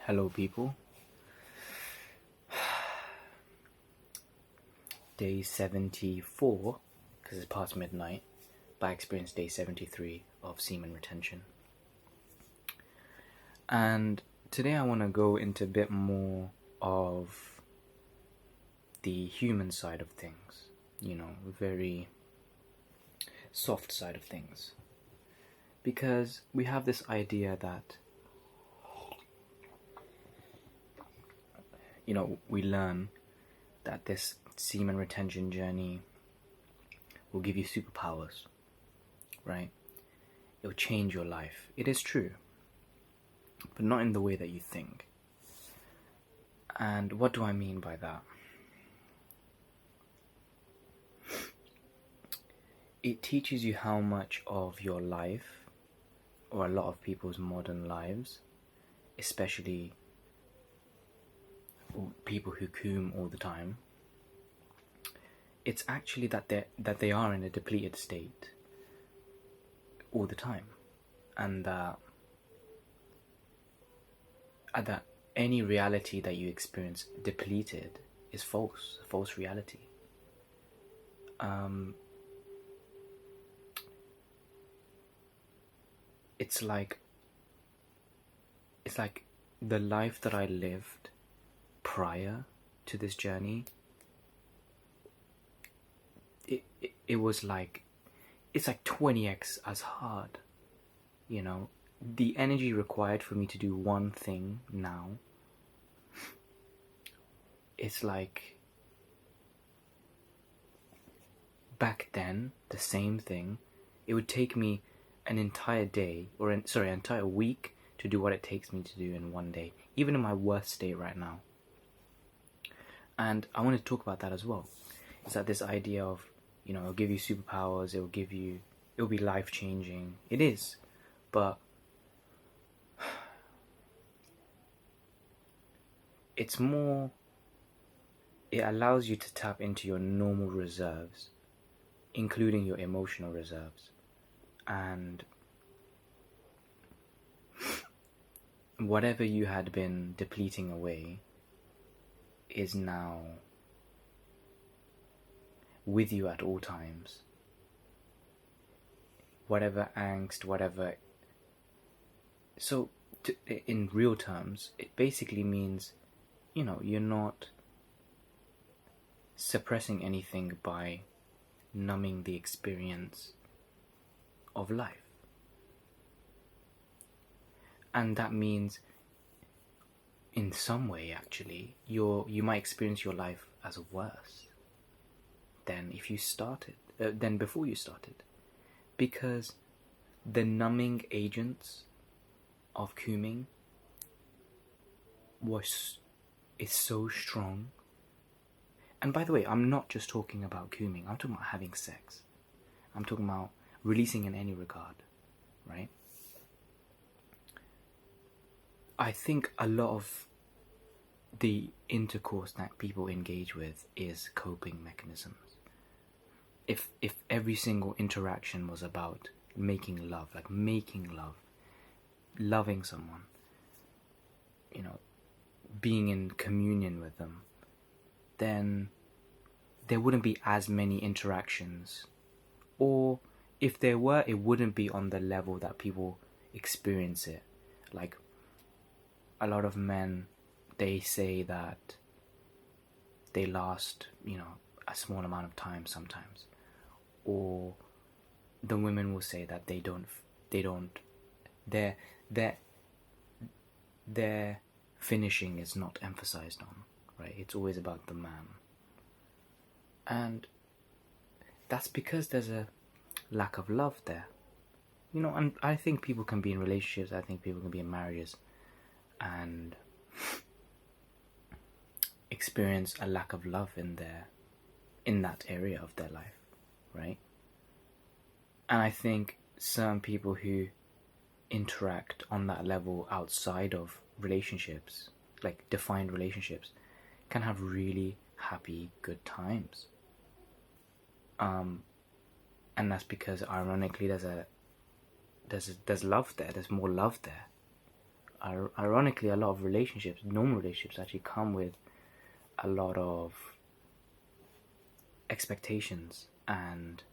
Hello, people. Day 74, because it's past midnight, but I experienced day 73 of semen retention. And today I want to go into a bit more of the human side of things, very soft side of things. Because we have this idea that, we learn that this semen retention journey will give you superpowers, right? It will change your life. It is true, but not in the way that you think. And what do I mean by that? It teaches you how much of your life, or a lot of people's modern lives, especially people who coom all the time, it's actually that they are in a depleted state all the time, and that any reality that you experience depleted is false reality. It's like the life that I lived prior to this journey. It was like, it's like 20x as hard, the energy required for me to do one thing now, it's like back then, the same thing, it would take me an entire day, an entire week to do what it takes me to do in one day, even in my worst state right now. And I want to talk about that as well. Is that this idea of, it'll give you superpowers, it'll be life-changing. It is, but it's more, it allows you to tap into your normal reserves, including your emotional reserves. And whatever you had been depleting away is now with you at all times. Whatever angst, whatever. So, in real terms, it basically means, you're not suppressing anything by numbing the experience of life. And that means, in some way, actually, you might experience your life as worse than before you started, because the numbing agents of cooming is so strong. And by the way, I'm not just talking about cooming. I'm talking about having sex. I'm talking about releasing in any regard, right? I think a lot of the intercourse that people engage with is coping mechanisms. If every single interaction was about making love, loving someone, being in communion with them, then there wouldn't be as many interactions. Or if there were, it wouldn't be on the level that people experience it. Like, a lot of men, they say that they last, a small amount of time sometimes. Or the women will say that their finishing is not emphasized on, right? It's always about the man. And that's because there's a lack of love there. And I think people can be in relationships, I think people can be in marriages and experience a lack of love in that area of their life, right? And I think some people who interact on that level outside of relationships, like defined relationships, can have really happy, good times. And that's because, ironically, there's love there. There's more love there. ironically, a lot of relationships, normal relationships, actually come with a lot of expectations and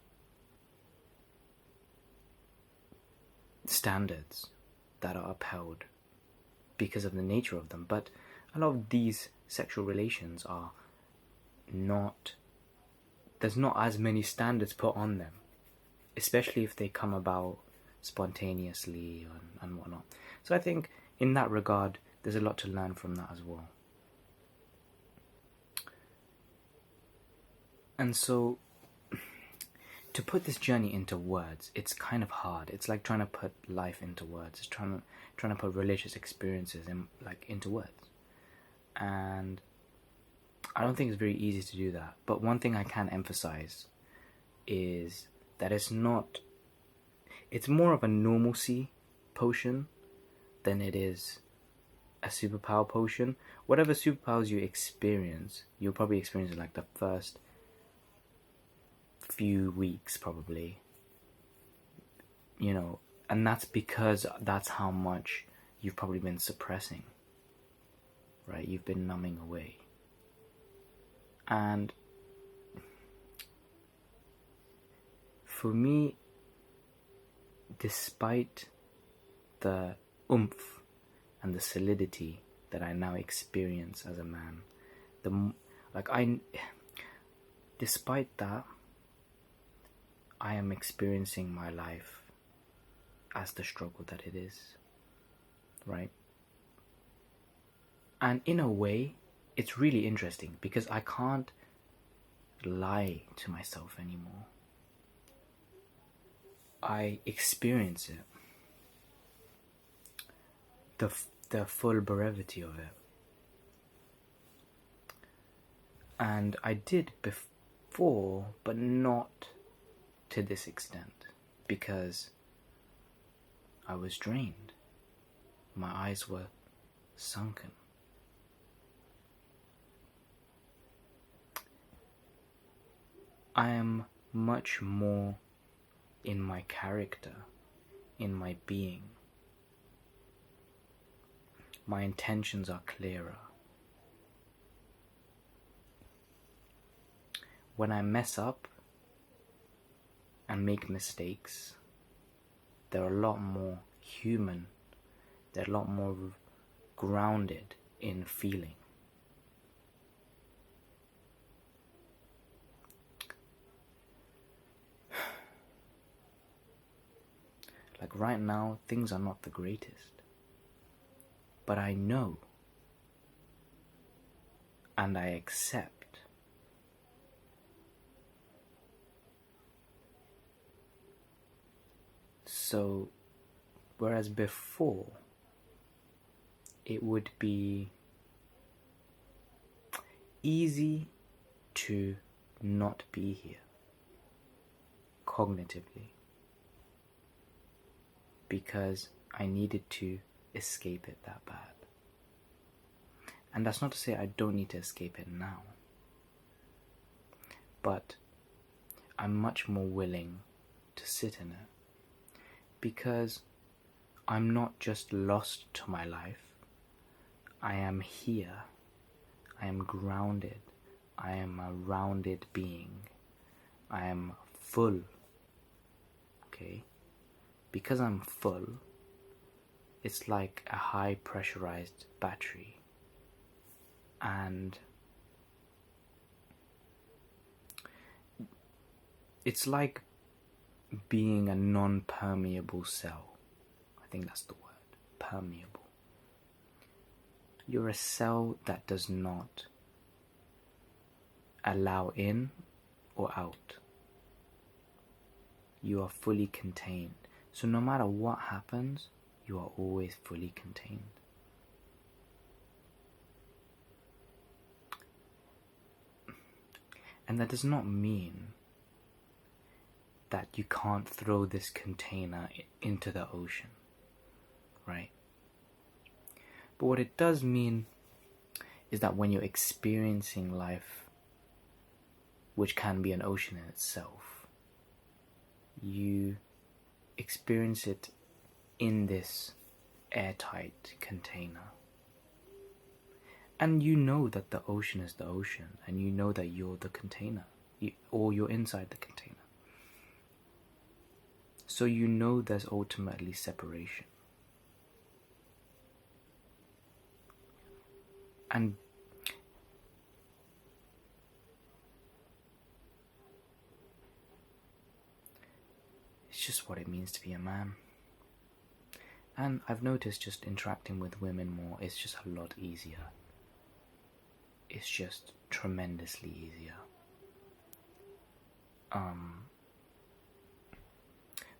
standards that are upheld because of the nature of them. But a lot of these sexual relations are not, there's not as many standards put on them, especially if they come about spontaneously and whatnot. So I think in that regard, there's a lot to learn from that as well. And so, to put this journey into words, it's kind of hard. It's like trying to put life into words. It's trying to put religious experiences into words. And I don't think it's very easy to do that. But one thing I can emphasize is that it's more of a normalcy potion than it is a superpower potion. Whatever superpowers you experience, you'll probably experience in like the first few weeks probably, and that's because that's how much you've probably been suppressing, right? You've been numbing away. And for me, despite the oomph and the solidity that I now experience as a man, despite that, I am experiencing my life as the struggle that it is, right? And in a way, it's really interesting because I can't lie to myself anymore. I experience it, the full brevity of it. And I did before, but not to this extent, because I was drained. My eyes were sunken. I am much more in my character, in my being. My intentions are clearer. When I mess up and make mistakes, they're a lot more human. They're a lot more grounded in feeling. Like right now, things are not the greatest. But I know and I accept. So, whereas before, it would be easy to not be here, cognitively, because I needed to escape it that bad. And that's not to say I don't need to escape it now, but I'm much more willing to sit in it, because I'm not just lost to my life. I am here. I am grounded. I am a rounded being. I am full. Okay? Because I'm full, it's like a high pressurized battery. And it's like being a non-permeable cell. I think that's the word. Permeable. You're a cell that does not allow in or out. You are fully contained. So no matter what happens, you are always fully contained. And that does not mean that you can't throw this container into the ocean, right? But what it does mean is that when you're experiencing life, which can be an ocean in itself, you experience it in this airtight container. And you know that the ocean is the ocean, and you know that you're the container, or you're inside the container. So you know there's ultimately separation. And it's just what it means to be a man. And I've noticed just interacting with women more, it's just a lot easier. It's just tremendously easier.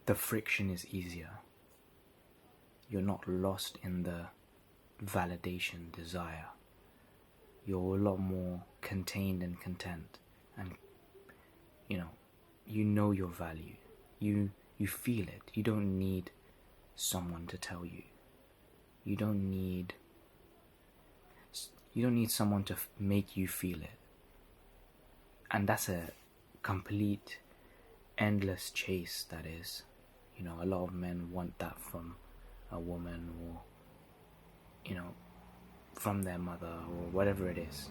The friction is easier. You're not lost in the validation desire. You're a lot more contained and content, and you know your value. You feel it. You don't need someone to tell you. You don't need someone to make you feel it. And that's a complete endless chase, that is. A lot of men want that from a woman, or from their mother, or whatever it is.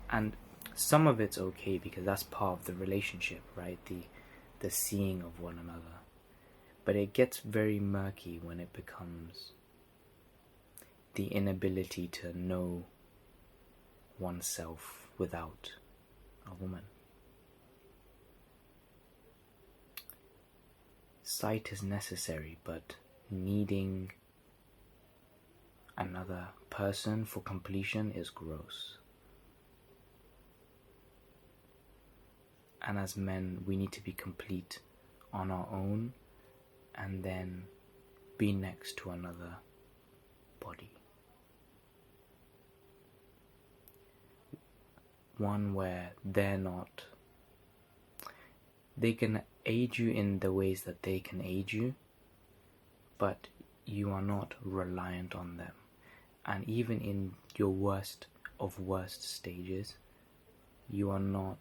And some of it's okay because that's part of the relationship, right? The seeing of one another. But it gets very murky when it becomes the inability to know oneself without a woman. Sight is necessary, but needing another person for completion is gross. And as men, we need to be complete on our own, and then be next to another body. One where they can aid you in the ways that they can aid you, but you are not reliant on them. And even in your worst of worst stages, you are not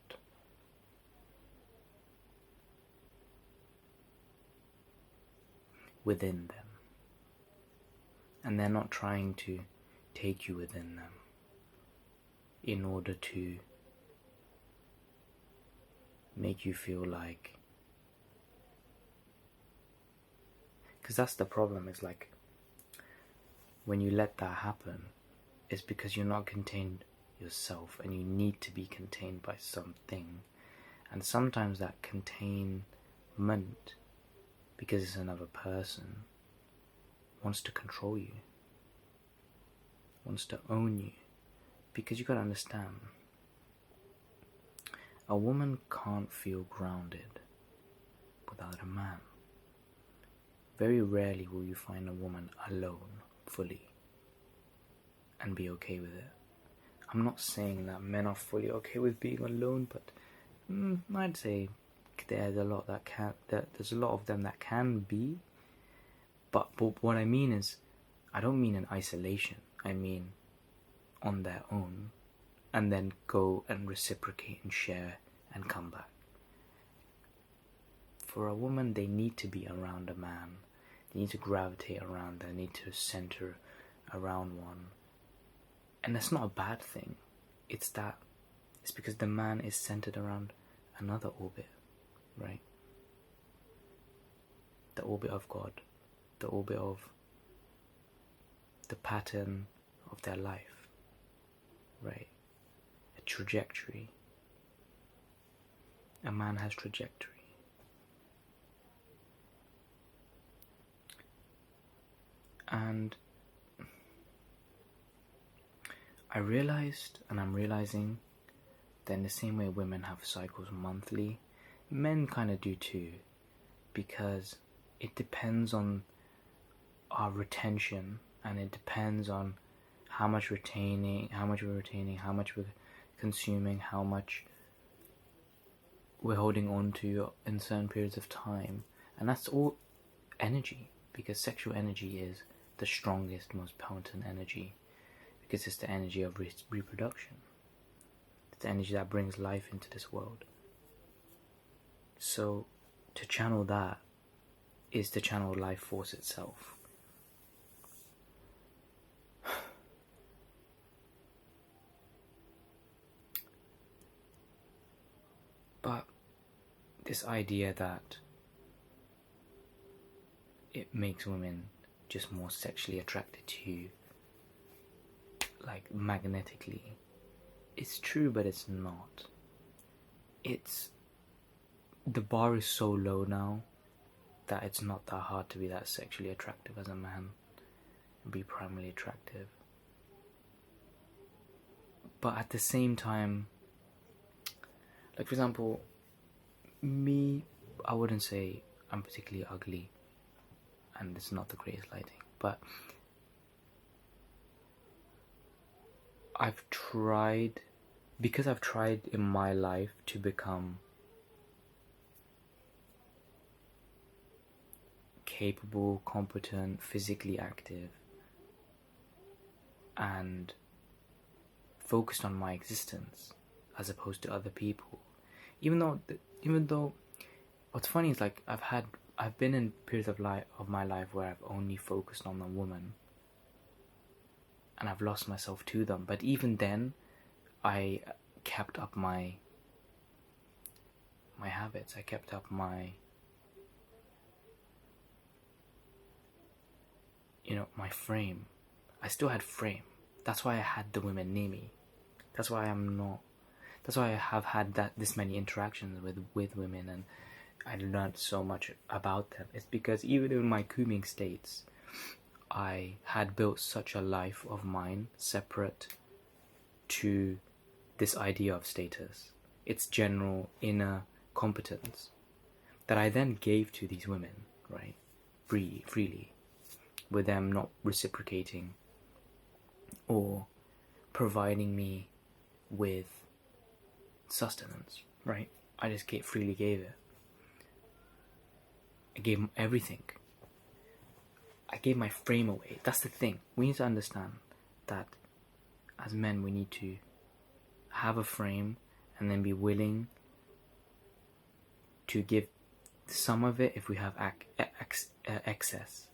within them, and they're not trying to take you within them in order to make you feel like, because that's the problem. It's like when you let that happen, it's because you're not contained yourself, and you need to be contained by something. And sometimes that containment, because it's another person, wants to control you, wants to own you. Because you gotta understand, a woman can't feel grounded without a man. Very rarely will you find a woman alone, fully, and be okay with it. I'm not saying that men are fully okay with being alone, but I'd say there's a lot there's a lot of them that can be. But what I mean is, I don't mean in isolation. I mean on their own, and then go and reciprocate and share and come back. For a woman, they need to be around a man. They need to gravitate around. They need to center around one. And that's not a bad thing. It's because the man is centered around another orbit, right? The orbit of God, the orbit of the pattern of their life, right? A trajectory. A man has trajectory. And I realized, and I'm realizing, that in the same way women have cycles monthly, men kind of do too, because it depends on our retention, and it depends on how much we're retaining, how much we're consuming, how much we're holding on to in certain periods of time. And that's all energy, because sexual energy is the strongest, most potent energy, because it's the energy of reproduction. It's the energy that brings life into this world. So to channel that is to channel life force itself. this idea that it makes women just more sexually attracted to you, like magnetically. It's true, but it's not. The bar is so low now that it's not that hard to be that sexually attractive as a man and be primarily attractive. But at the same time, like for example, me, I wouldn't say I'm particularly ugly, and it's not the greatest lighting, but I've tried in my life to become capable, competent, physically active, and focused on my existence as opposed to other people. Even though, what's funny is like I've been in periods of my life where I've only focused on the woman, and I've lost myself to them. But even then, I kept up my habits. I kept up my my frame. I still had frame. That's why I had the women near me. That's why I have had this many interactions with women, and I learned so much about them. It's because even in my cooming states, I had built such a life of mine separate to this idea of status, its general inner competence, that I then gave to these women, right? Freely, with them not reciprocating or providing me with sustenance, right? I just freely gave it. I gave them everything. I gave my frame away. That's the thing. We need to understand that as men we need to have a frame and then be willing to give some of it if we have excess.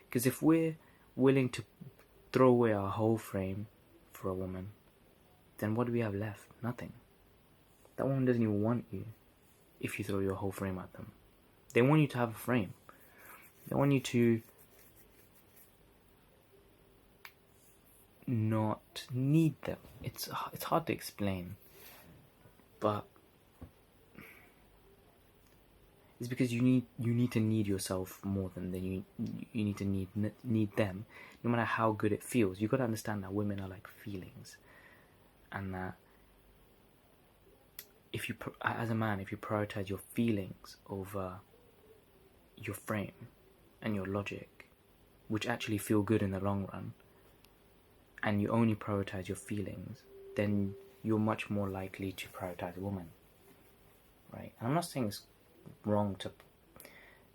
Because if we're willing to throw away our whole frame for a woman, then what do we have left? Nothing. That woman doesn't even want you if you throw your whole frame at them. They want you to have a frame. They want you to not need them. It's hard to explain, but it's because you need to need yourself more than you need to need them. No matter how good it feels, you got to understand that women are like feelings, and that if you as a man, if you prioritize your feelings over your frame and your logic, which actually feel good in the long run, and you only prioritize your feelings, then you're much more likely to prioritize a woman, right? And I'm not saying it's wrong to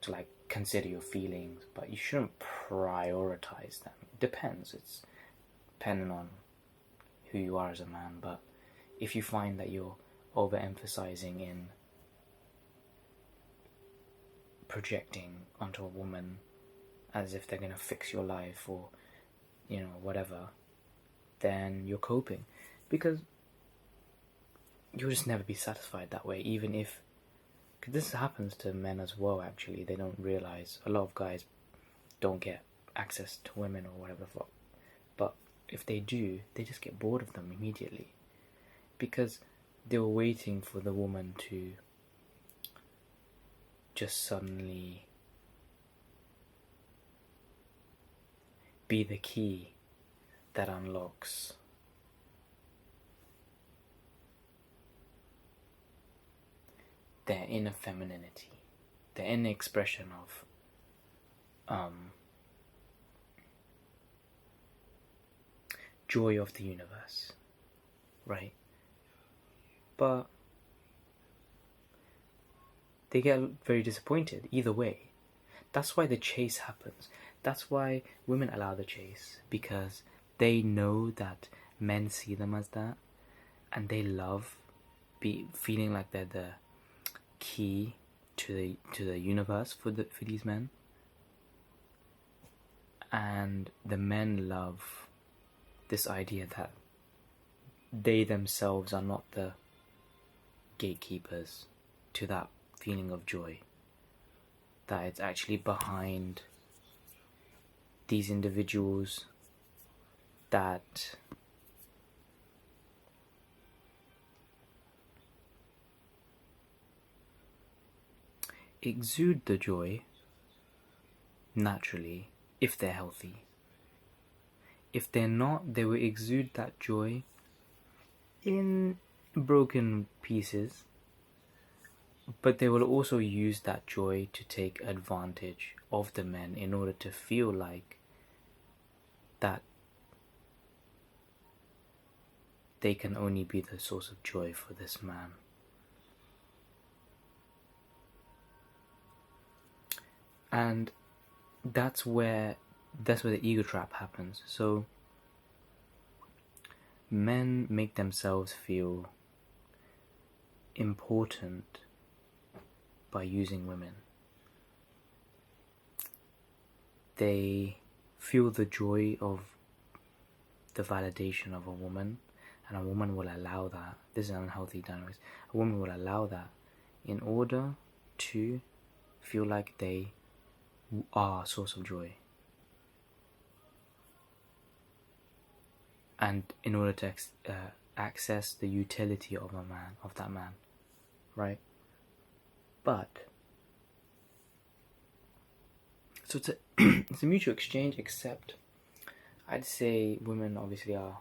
like consider your feelings, but you shouldn't prioritize them. It depends. It's dependent on who you are as a man. But if you find that you're overemphasizing in projecting onto a woman as if they're gonna fix your life or whatever, then you're coping, because you'll just never be satisfied that way. Even if, because this happens to men as well, actually, they don't realize. A lot of guys don't get access to women or whatever the fuck, but if they do, they just get bored of them immediately, because they were waiting for the woman to just suddenly be the key that unlocks their inner femininity, their inner expression of joy of the universe, right? But they get very disappointed either way. That's why the chase happens. That's why women allow the chase, because they know that men see them as that, and they love feeling like they're the key to the universe for these men. And the men love this idea that they themselves are not the gatekeepers to that feeling of joy, that it's actually behind these individuals that exude the joy naturally if they're healthy. If they're not, they will exude that joy in broken pieces, but they will also use that joy to take advantage of the men in order to feel like that they can only be the source of joy for this man. And that's where the ego trap happens. So men make themselves feel important by using women. They feel the joy of the validation of a woman, and a woman will allow that. This is unhealthy dynamics. A woman will allow that in order to feel like they are a source of joy, and in order to access the utility of that man, right? But so it's a it's a mutual exchange, except I'd say women obviously are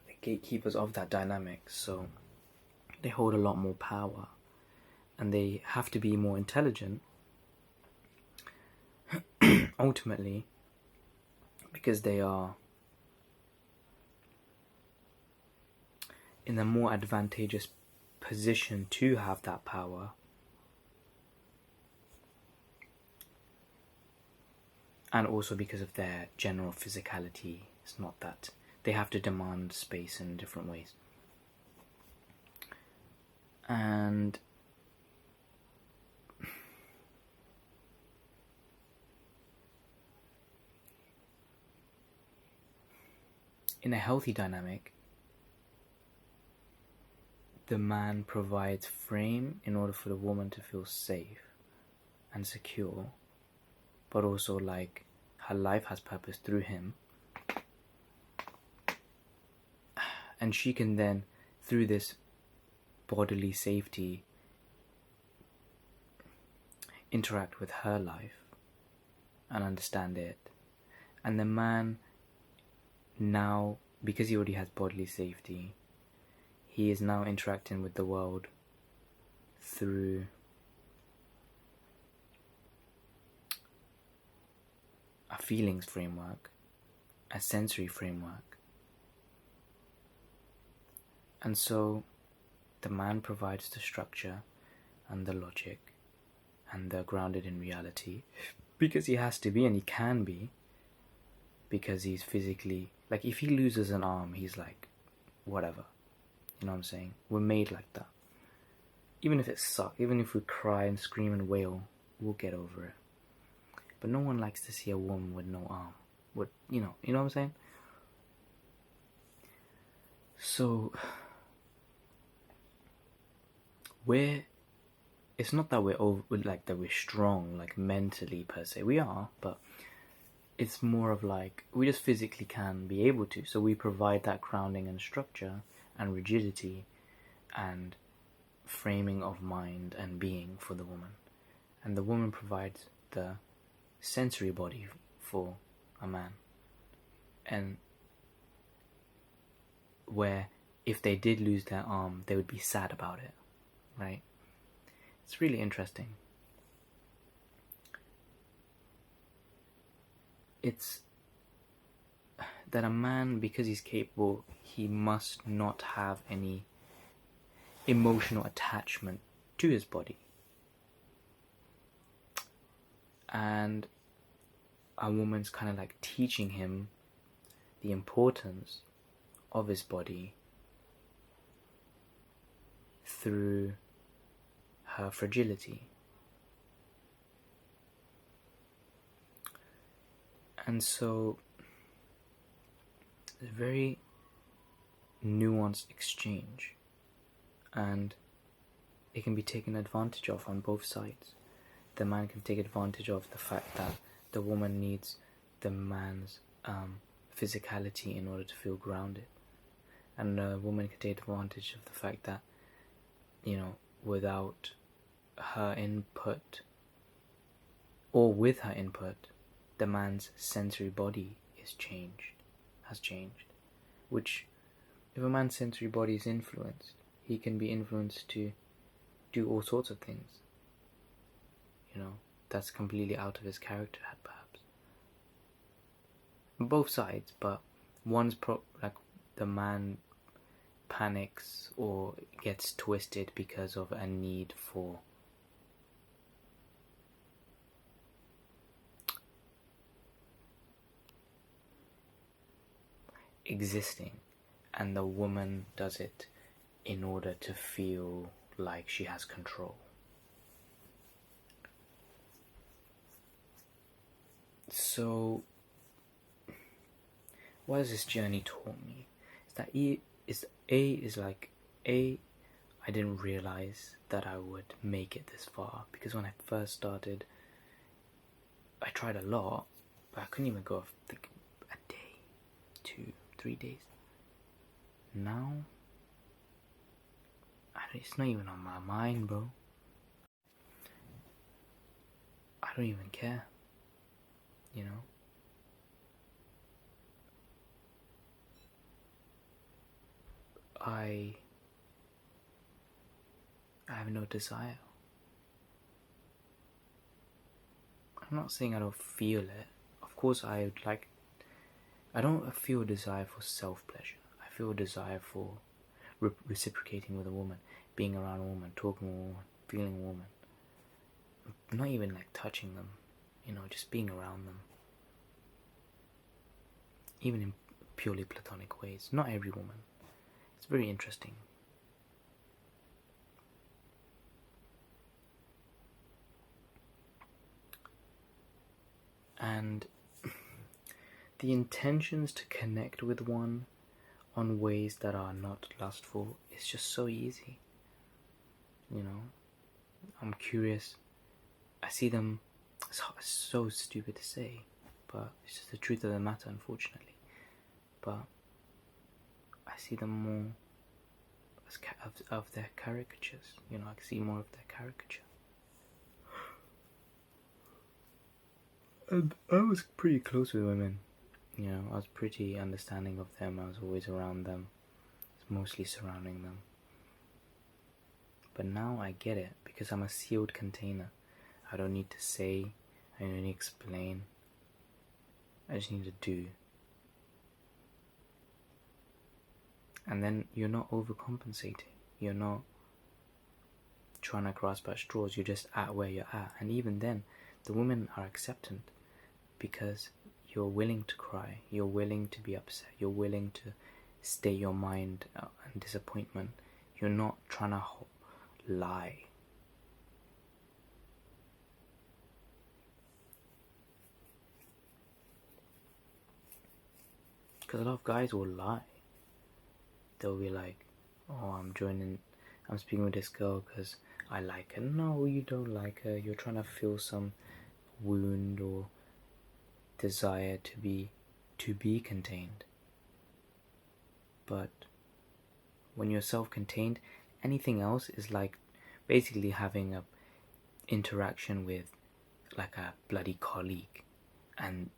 the gatekeepers of that dynamic, so they hold a lot more power, and they have to be more intelligent ultimately, because they are in a more advantageous position to have that power, and also because of their general physicality. It's not that they have to demand space in different ways. And in a healthy dynamic, the man provides frame in order for the woman to feel safe and secure, but also like her life has purpose through him, and she can then, through this bodily safety, interact with her life and understand it. And the man now, because he already has bodily safety, he is now interacting with the world through a feelings framework, a sensory framework. And so the man provides the structure and the logic and the grounded in reality, because he has to be, and he can be, because he's physically, like, if he loses an arm, he's like, whatever. You know what I'm saying? We're made like that. Even if it sucks, even if we cry and scream and wail, we'll get over it. But no one likes to see a woman with no arm. You know what I'm saying? So it's not that we're strong, like mentally per se. We are, but it's more of like, we just physically can be able to. So we provide that grounding and structure and rigidity and framing of mind and being for the woman. And the woman provides the sensory body for a man. And where if they did lose their arm, they would be sad about it, right? It's really interesting. It's that a man, because he's capable, he must not have any emotional attachment to his body. And a woman's kind of like teaching him the importance of his body through her fragility. And so it's a very nuanced exchange. and it can be taken advantage of on both sides. The man can take advantage of the fact that the woman needs the man's physicality in order to feel grounded, and the woman can take advantage of the fact that, without her input or with her input, the man's sensory body has changed. Which, if a man's sensory body is influenced, he can be influenced to do all sorts of things. That's completely out of his character, perhaps. Both sides, but one's like the man panics or gets twisted because of a need for existing, and the woman does it in order to feel like she has control. So, what has this journey taught me? I didn't realize that I would make it this far, because when I first started, I tried a lot, but I couldn't even go a day, 2, 3 days. Now, it's not even on my mind, bro. I don't even care. I have no desire. I'm not saying I don't feel it. Of course I don't feel a desire for self-pleasure. I feel a desire for reciprocating with a woman, being around a woman, talking with a woman, feeling a woman. Not even like touching them, just being around them. Even in purely platonic ways. Not every woman. It's very interesting. And the intentions to connect with one on ways that are not lustful is just so easy. I'm curious. I see them. It's so stupid to say, but it's just the truth of the matter, unfortunately. But I see them more as of their caricatures. I can see more of their caricature. And I was pretty close with women. I was pretty understanding of them. I was always around them. I was mostly surrounding them. But now I get it, because I'm a sealed container. I don't need to say, I don't need to explain. I just need to do. And then you're not overcompensating. You're not trying to grasp at straws. You're just at where you're at. And even then, the women are acceptant, because you're willing to cry. You're willing to be upset. You're willing to state your mind and disappointment. You're not trying to lie. Because a lot of guys will lie. They'll be like, oh, I'm speaking with this girl because I like her. No, you don't like her. You're trying to fill some wound or desire to be contained. But when you're self-contained, anything else is like basically having a interaction with like a bloody colleague, and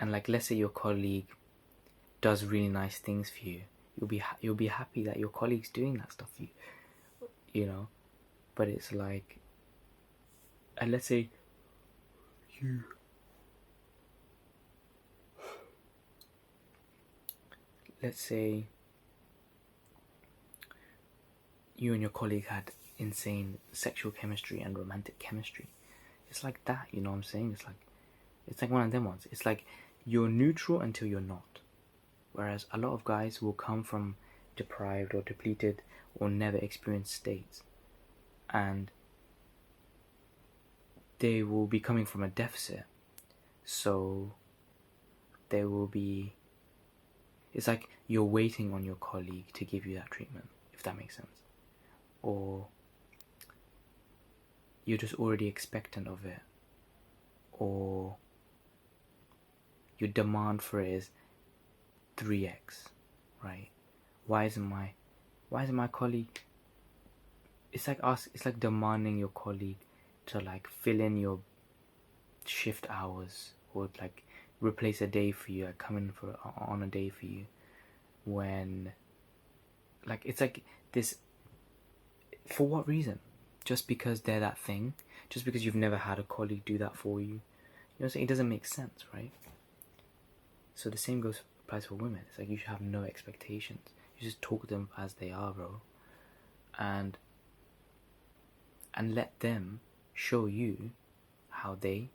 like, let's say your colleague does really nice things for you. You'll be happy that your colleague's doing that stuff for you, but it's like, and let's say you and your colleague had insane sexual chemistry and romantic chemistry. It's like that, you know what I'm saying? It's like one of them ones. It's like you're neutral until you're not. Whereas a lot of guys will come from deprived or depleted or never experienced states, and they will be coming from a deficit. So they will be, it's like you're waiting on your colleague to give you that treatment, if that makes sense. or you're just already expectant of it, or your demand for it is 3x, right? Why isn't my colleague? It's like demanding your colleague to like fill in your shift hours, or like replace a day for you, like come in on a day for you, when like it's like this. For what reason? Just because they're that thing? Just because you've never had a colleague do that for you? You know what I'm saying? It doesn't make sense, right? So the same applies for women. It's like you should have no expectations. You just talk to them as they are, bro. And let them show you how they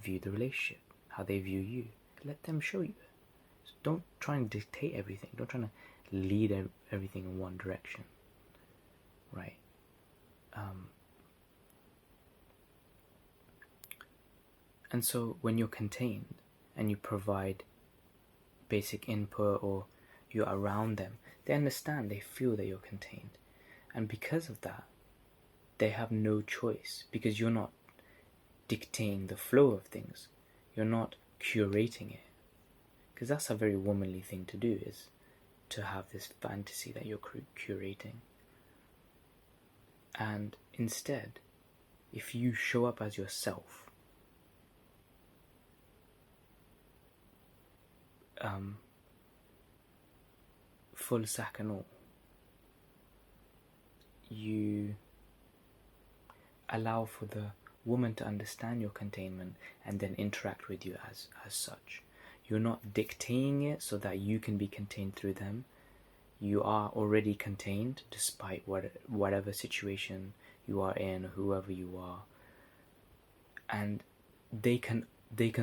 view the relationship, how they view you. Let them show you. So don't try and dictate everything. Don't try to lead everything in one direction, right? And so when you're contained and you provide basic input, or you're around them, they understand, they feel that you're contained. And because of that, they have no choice, because you're not dictating the flow of things. You're not curating it. Because that's a very womanly thing to do, is to have this fantasy that you're curating. And instead, if you show up as yourself, full sack and all, you allow for the woman to understand your containment and then interact with you as such. You're not dictating it so that you can be contained through them. You are already contained despite whatever situation you are in, whoever you are. And they can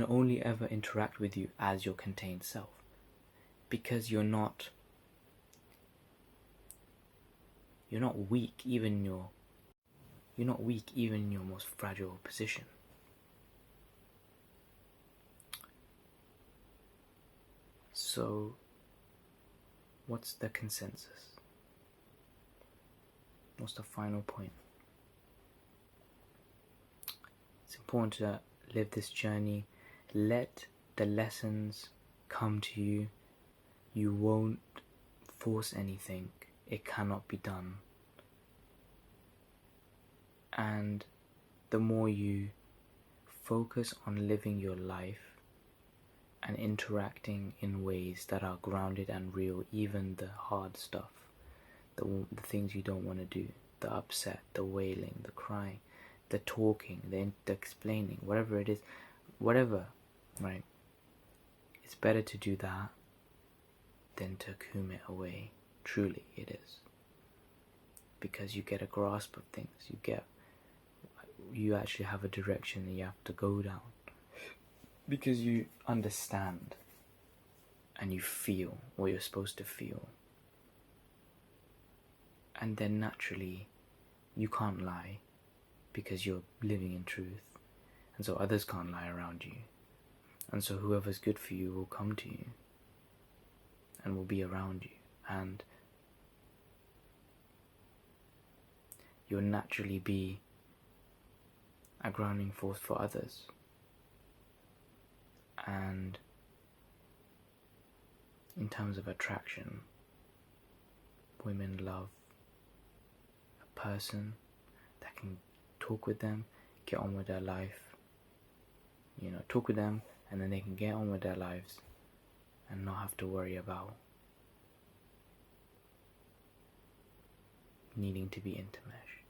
only ever interact with you as your contained self, because you're not weak even in your most fragile position. So what's the consensus? What's the final point? It's important to live this journey. Let the lessons come to you. You won't force anything. It cannot be done. And the more you focus on living your life and interacting in ways that are grounded and real, even the hard stuff, the things you don't want to do, the upset, the wailing, the crying, the talking, the explaining, whatever it is, right? It's better to do that than to commit away. Truly it is. Because you get a grasp of things, you actually have a direction that you have to go down. Because you understand and you feel what you're supposed to feel. And then naturally, you can't lie because you're living in truth. And so others can't lie around you. And so whoever's good for you will come to you and will be around you. And you'll naturally be a grounding force for others. And in terms of attraction, women love a person that can talk with them, get on with their life, talk with them, and then they can get on with their lives and not have to worry about needing to be intermeshed.